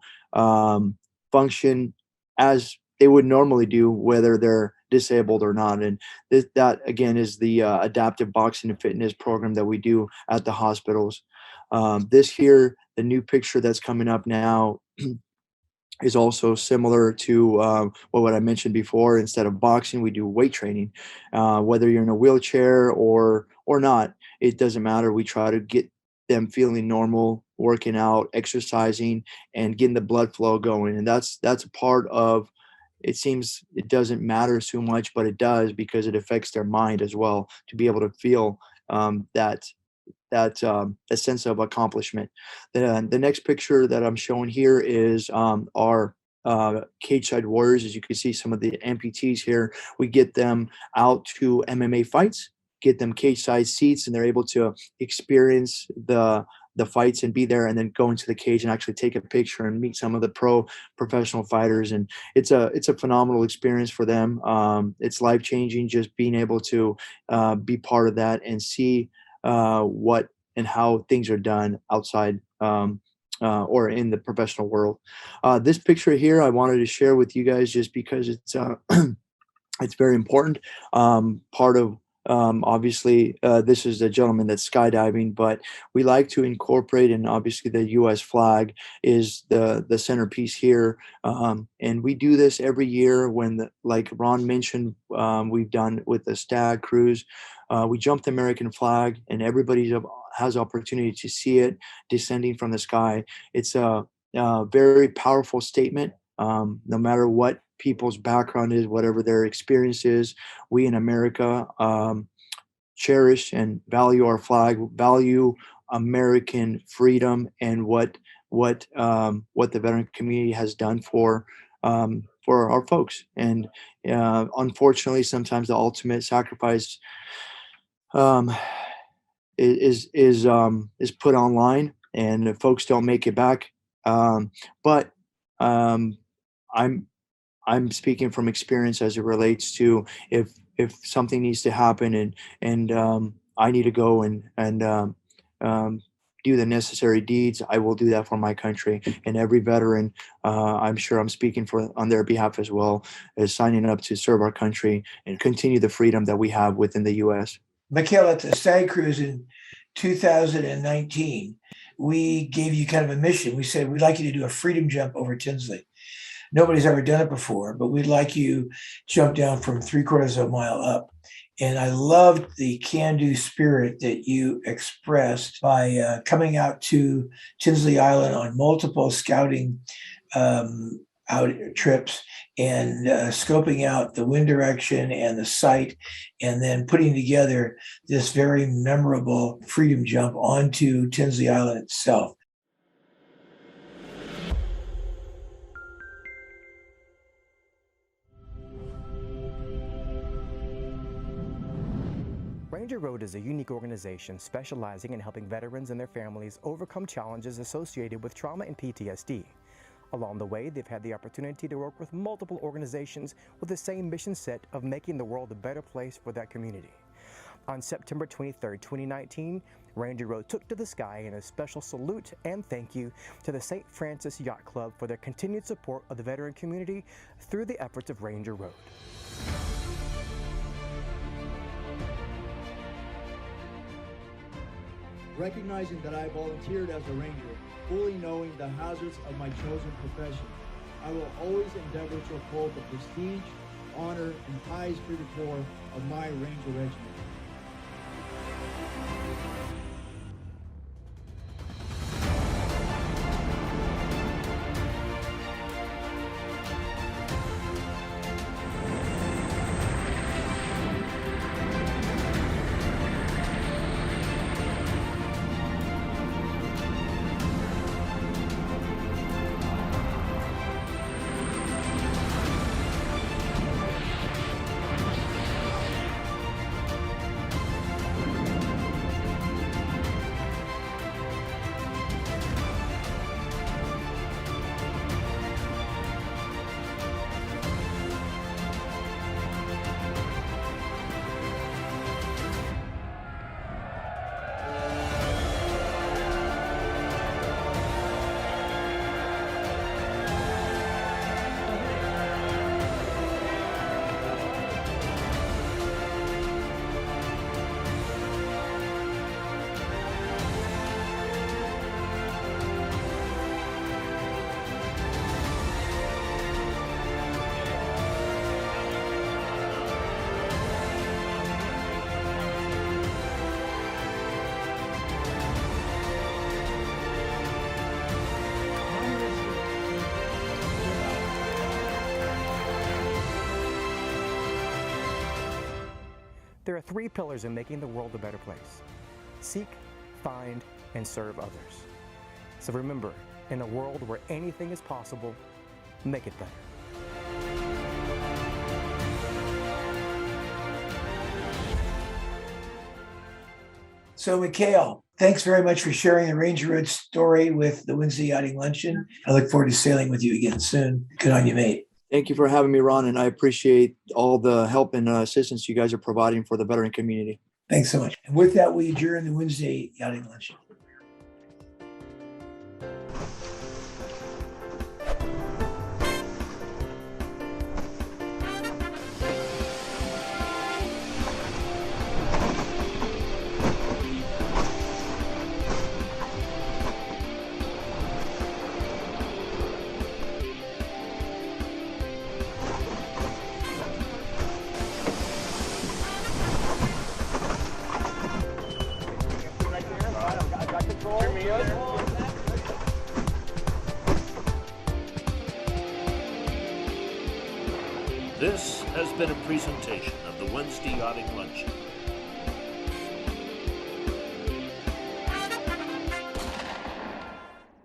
function as they would normally do, whether they're disabled or not. And that again is the adaptive boxing and fitness program that we do at the hospitals. This here, the new picture that's coming up now, is also similar to what I mentioned before. Instead of boxing, we do weight training. Whether you're in a wheelchair or not, it doesn't matter. We try to get them feeling normal, working out, exercising, and getting the blood flow going. And that's a part of. It seems it doesn't matter so much, but it does, because it affects their mind as well, to be able to feel that a sense of accomplishment. The next picture that I'm showing here is our cage side warriors. As you can see, some of the amputees here, we get them out to MMA fights, get them cage side seats, and they're able to experience the the fights and be there, and then go into the cage and actually take a picture and meet some of the professional fighters. And it's a phenomenal experience for them. It's life changing just being able to be part of that and see what and how things are done outside or in the professional world. This picture here I wanted to share with you guys just because it's it's very important. Part of obviously this is a gentleman that's skydiving, but we like to incorporate, and obviously the U.S. flag is the centerpiece here. And we do this every year when, like Ron mentioned, we've done with the Stag cruise. We jump the American flag, and everybody has opportunity to see it descending from the sky. It's a very powerful statement. No matter what people's background is, whatever their experience is, we in America cherish and value our flag, value American freedom, and what the veteran community has done for our folks. And unfortunately, sometimes the ultimate sacrifice is put online, and folks don't make it back. But I'm speaking from experience as it relates to if something needs to happen and I need to go and do the necessary deeds, I will do that for my country. And every veteran, I'm sure I'm speaking on their behalf as well, is signing up to serve our country and continue the freedom that we have within the U.S. Mikhail, at the Stag Cruise in 2019, we gave you kind of a mission. We said, we'd like you to do a freedom jump over Tinsley. Nobody's ever done it before, but we'd like you jump down from 3/4 of a mile up. And I loved the can-do spirit that you expressed by coming out to Tinsley Island on multiple scouting out trips and scoping out the wind direction and the site, and then putting together this very memorable freedom jump onto Tinsley Island itself. Ranger Road is a unique organization specializing in helping veterans and their families overcome challenges associated with trauma and PTSD. Along the way, they've had the opportunity to work with multiple organizations with the same mission set of making the world a better place for that community. On September 23, 2019, Ranger Road took to the sky in a special salute and thank you to the St. Francis Yacht Club for their continued support of the veteran community through the efforts of Ranger Road. Recognizing that I volunteered as a ranger, fully knowing the hazards of my chosen profession, I will always endeavor to uphold the prestige, honor, and high esprit de corps of my Ranger Regiment. There are three pillars in making the world a better place: seek, find, and serve others. So remember, in a world where anything is possible, make it better. So, Mikhail, thanks very much for sharing the Ranger Road story with the Wednesday Yachting Luncheon. I look forward to sailing with you again soon. Good on you, mate. Thank you for having me, Ron, and I appreciate all the help and assistance you guys are providing for the veteran community. Thanks so much. And with that, we adjourn the Wednesday Yachting Luncheon. This has been a presentation of the Wednesday Yachting Luncheon.